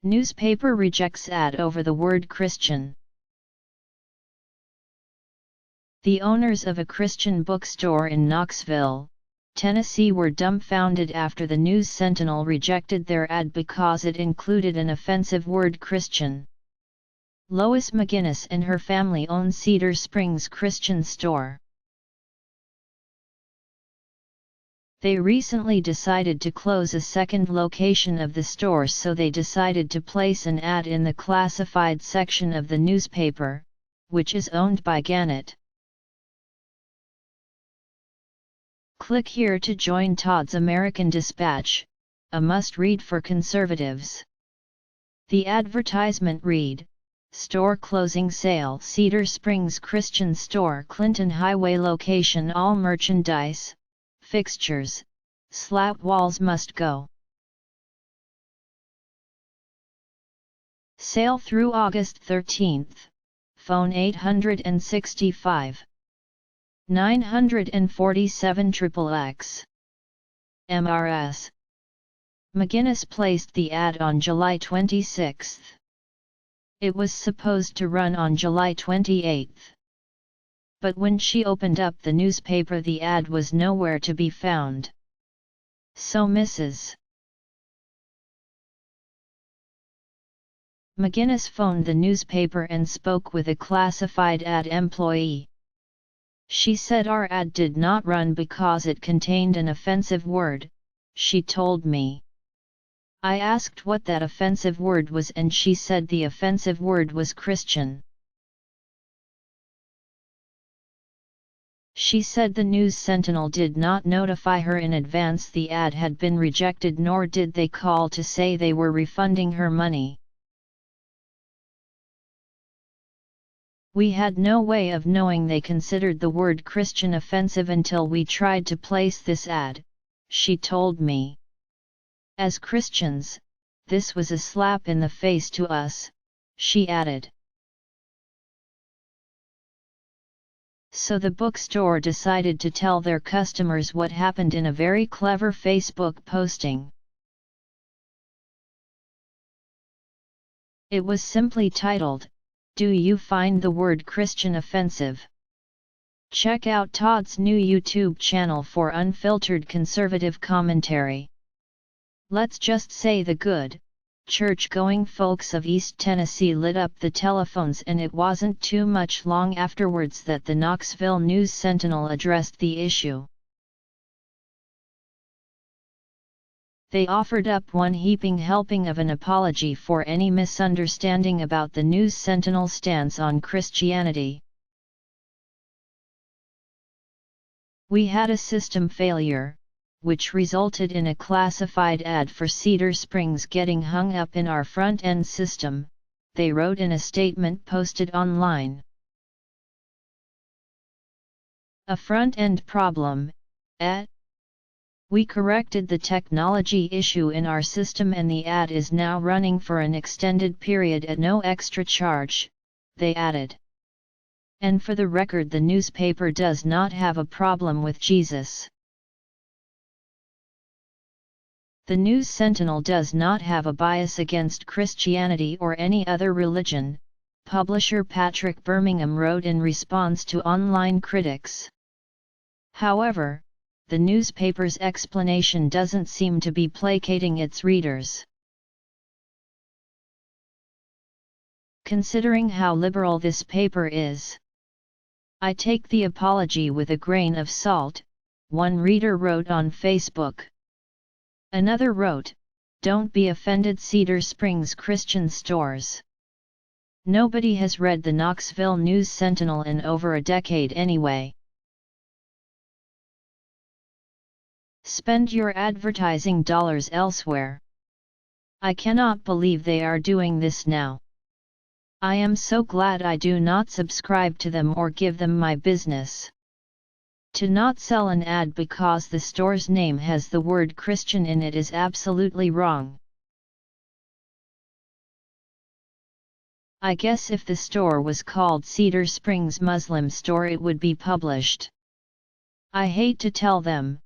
Newspaper rejects ad over the word Christian. The owners of a Christian bookstore in Knoxville, Tennessee were dumbfounded after the News Sentinel rejected their ad because it included an offensive word Christian. Lois McGinnis and her family own Cedar Springs Christian store. They recently decided to close a second location of the store, so they decided to place an ad in the classified section of the newspaper, which is owned by Gannett. Click here to join Todd's American Dispatch, a must-read for conservatives. The advertisement read, "Store closing sale, Cedar Springs Christian Store, Clinton Highway location, all merchandise, fixtures, slat walls must go. Sale through August 13, phone 865 947 XXX. MRS. McGinnis placed the ad on July 26. It was supposed to run on July 28. But when she opened up the newspaper, the ad was nowhere to be found. So Mrs. McGinnis phoned the newspaper and spoke with a classified ad employee. She said our ad did not run because it contained an offensive word, she told me. I asked what that offensive word was and she said the offensive word was Christian. She said the News Sentinel did not notify her in advance the ad had been rejected, nor did they call to say they were refunding her money. We had no way of knowing they considered the word Christian offensive until we tried to place this ad, she told me. As Christians, this was a slap in the face to us, she added. So the bookstore decided to tell their customers what happened in a very clever Facebook posting. It was simply titled, "Do you find the word Christian offensive?" Check out Todd's new YouTube channel for unfiltered conservative commentary. Let's just say the good, church-going folks of East Tennessee lit up the telephones, and it wasn't too much long afterwards that the Knoxville News Sentinel addressed the issue. They offered up one heaping helping of an apology for any misunderstanding about the News Sentinel's stance on Christianity. We had a system failure, which resulted in a classified ad for Cedar Springs getting hung up in our front-end system, they wrote in a statement posted online. A front-end problem, eh? We corrected the technology issue in our system and the ad is now running for an extended period at no extra charge, they added. And for the record, the newspaper does not have a problem with Jesus. The News Sentinel does not have a bias against Christianity or any other religion, publisher Patrick Birmingham wrote in response to online critics. However, the newspaper's explanation doesn't seem to be placating its readers. Considering how liberal this paper is, I take the apology with a grain of salt, one reader wrote on Facebook. Another wrote, "Don't be offended, Cedar Springs Christian stores. Nobody has read the Knoxville News Sentinel in over a decade anyway. Spend your advertising dollars elsewhere. I cannot believe they are doing this now. I am so glad I do not subscribe to them or give them my business. To not sell an ad because the store's name has the word Christian in it is absolutely wrong. I guess if the store was called Cedar Springs Muslim Store it would be published. I hate to tell them,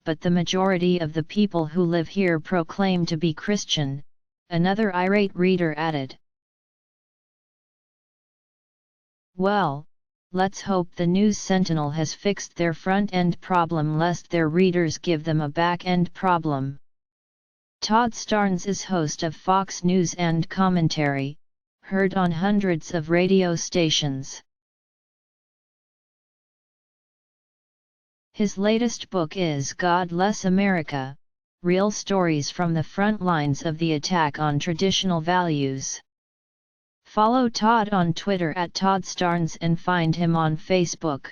but the majority of the people who live here proclaim to be Christian, another irate reader added. Well, let's hope the News Sentinel has fixed their front-end problem lest their readers give them a back-end problem. Todd Starnes is host of Fox News and Commentary, heard on hundreds of radio stations. His latest book is God Bless America, Real Stories from the Front Lines of the Attack on Traditional Values. Follow Todd on Twitter @ToddStarnes and find him on Facebook.